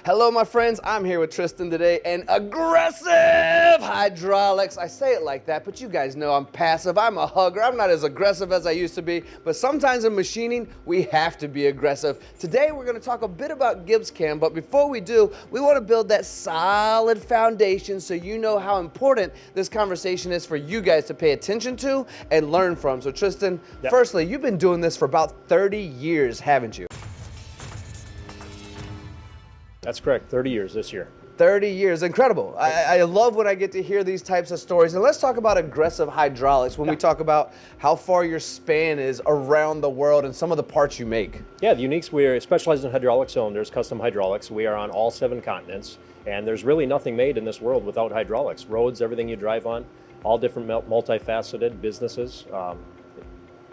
Hello, my friends. I'm here with Tristan today, and aggressive hydraulics. I say it like that, but you guys know I'm passive. I'm a hugger. I'm not as aggressive as I used to be, but sometimes in machining, we have to be aggressive. Today, we're going to talk a bit about GibbsCAM, but before we do, we want to build that solid foundation so you know how important this conversation is for you guys to pay attention to and learn from. So, Tristan, firstly, you've been doing this for about 30 years, haven't you? That's correct, 30 years this year. 30 years, incredible. I love when I get to hear these types of stories. And let's talk about aggressive hydraulics when we talk about how far your span is around the world and some of the parts you make. Yeah, the Uniques, we specialize in hydraulic cylinders, custom hydraulics. We are on all 7 continents, and there's really nothing made in this world without hydraulics. Roads, everything you drive on, all different multifaceted businesses,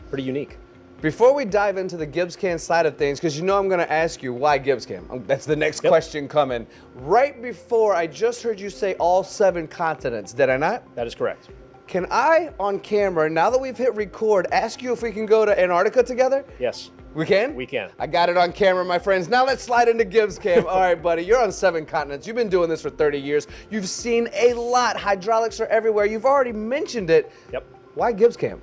pretty unique. Before we dive into the GibbsCAM side of things, because you know I'm going to ask you why GibbsCAM. That's the next question coming. Right before, I just heard you say all 7 continents, did I not? That is correct. Can I, on camera, now that we've hit record, ask you if we can go to Antarctica together? Yes. We can? We can. I got it on camera, my friends. Now let's slide into GibbsCAM. All right, buddy, you're on 7 continents. You've been doing this for 30 years. You've seen a lot. Hydraulics are everywhere. You've already mentioned it. Yep. Why GibbsCAM?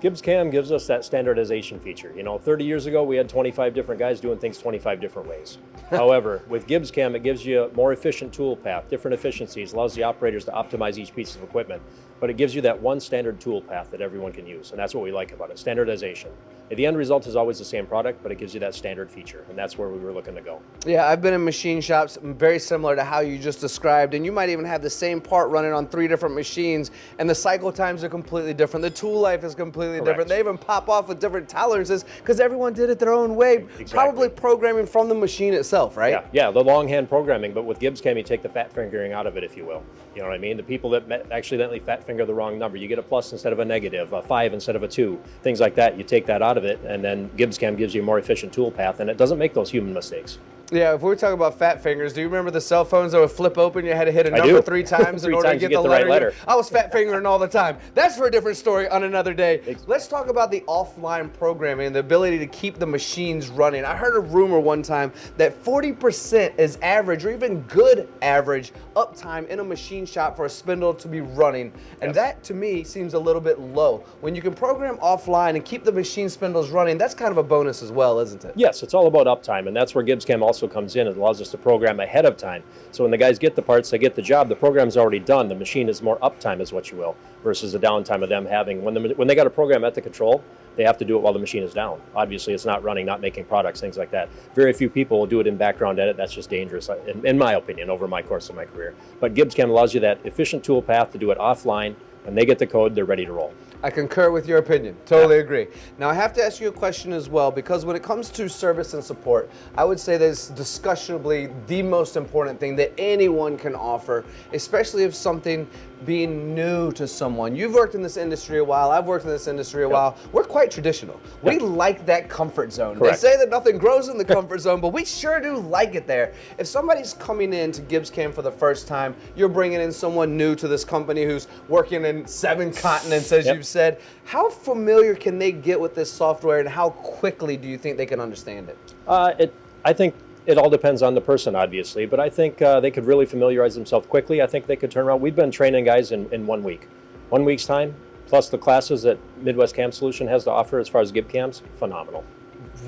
GibbsCAM gives us that standardization feature. You know, 30 years ago, we had 25 different guys doing things 25 different ways. However, with GibbsCAM, it gives you a more efficient tool path, different efficiencies, allows the operators to optimize each piece of equipment, but it gives you that one standard tool path that everyone can use, and that's what we like about it, standardization. The end result is always the same product, but it gives you that standard feature, and that's where we were looking to go. Yeah, I've been in machine shops very similar to how you just described, and you might even have the same part running on 3 different machines, and the cycle times are completely different. The tool life is completely different. They even pop off with different tolerances because everyone did it their own way, probably programming from the machine itself, right? Yeah, the longhand programming, but with GibbsCAM, you take the fat fingering out of it, if you will. You know what I mean? The people that accidentally fat finger the wrong number, you get a plus instead of a negative, a 5 instead of a 2, things like that. You take that out of it, and then GibbsCAM gives you a more efficient tool path, and it doesn't make those human mistakes. Yeah, if we're talking about fat fingers, do you remember the cell phones that would flip open? You had to hit a number 3 times in order to get the right letter. I was fat fingering all the time. That's for a different story on another day. Let's talk about the offline programming and the ability to keep the machines running. I heard a rumor one time that 40% is average or even good average uptime in a machine shop for a spindle to be running. And that to me seems a little bit low. When you can program offline and keep the machine spindles running, that's kind of a bonus as well, isn't it? Yes, it's all about uptime, and that's where GibbsCAM also comes in. It allows us to program ahead of time. So when the guys get the parts, they get the job, the program's already done. The machine is more uptime, is what you will, versus the downtime of them having, when they got a program at the control, they have to do it while the machine is down. Obviously, it's not running, not making products, things like that. Very few people will do it in background edit. That's just dangerous, in my opinion, over my course of my career. But GibbsCAM allows you that efficient tool path to do it offline. When they get the code, they're ready to roll. I concur with your opinion. Totally agree. Now, I have to ask you a question as well, because when it comes to service and support, I would say that's discussionably the most important thing that anyone can offer, especially if something being new to someone. You've worked in this industry a while. I've worked in this industry a while. We're quite traditional. We like that comfort zone. They say that nothing grows in the comfort zone, but we sure do like it there. If somebody's coming in to GibbsCAM for the first time, you're bringing in someone new to this company who's working in 7 continents, as you've said. How familiar can they get with this software, and how quickly do you think they can understand it? I think it all depends on the person, obviously, but I think they could really familiarize themselves quickly. I think they could turn around. We've been training guys in 1 week. 1 week's time, plus the classes that Midwest Cam Solution has to offer as far as GibbsCAM's, phenomenal.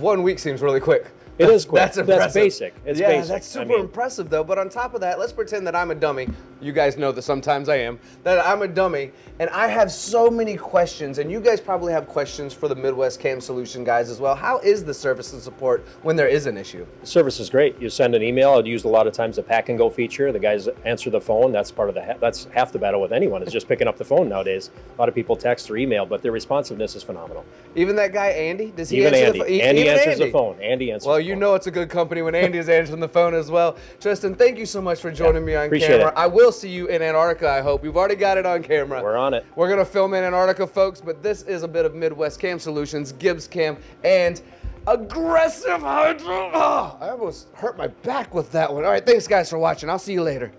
1 week seems really quick. It is quick. That's impressive. That's basic. It's basic. That's super impressive, though. But on top of that, let's pretend that I'm a dummy. You guys know that sometimes I am. That I'm a dummy, and I have so many questions, and you guys probably have questions for the Midwest Cam Solution guys as well. How is the service and support when there is an issue? The service is great. You send an email. I'd use a lot of times the pack and go feature. The guys answer the phone. That's part of that's half the battle with anyone, is just picking up the phone nowadays. A lot of people text or email, but their responsiveness is phenomenal. Even that guy Andy, does he even answer Andy. the phone? Andy answers the phone. Andy answers. Well, the you phone. know it's a good company when Andy is answering the phone as well. Tristan, thank you so much for joining me on Appreciate camera. it. I will see you in Antarctica, I hope. We've already got it on camera. We're on it. We're going to film in Antarctica, folks, but this is a bit of Midwest Cam Solutions, GibbsCAM, and aggressive hydro. Oh, I almost hurt my back with that one. All right, thanks, guys, for watching. I'll see you later.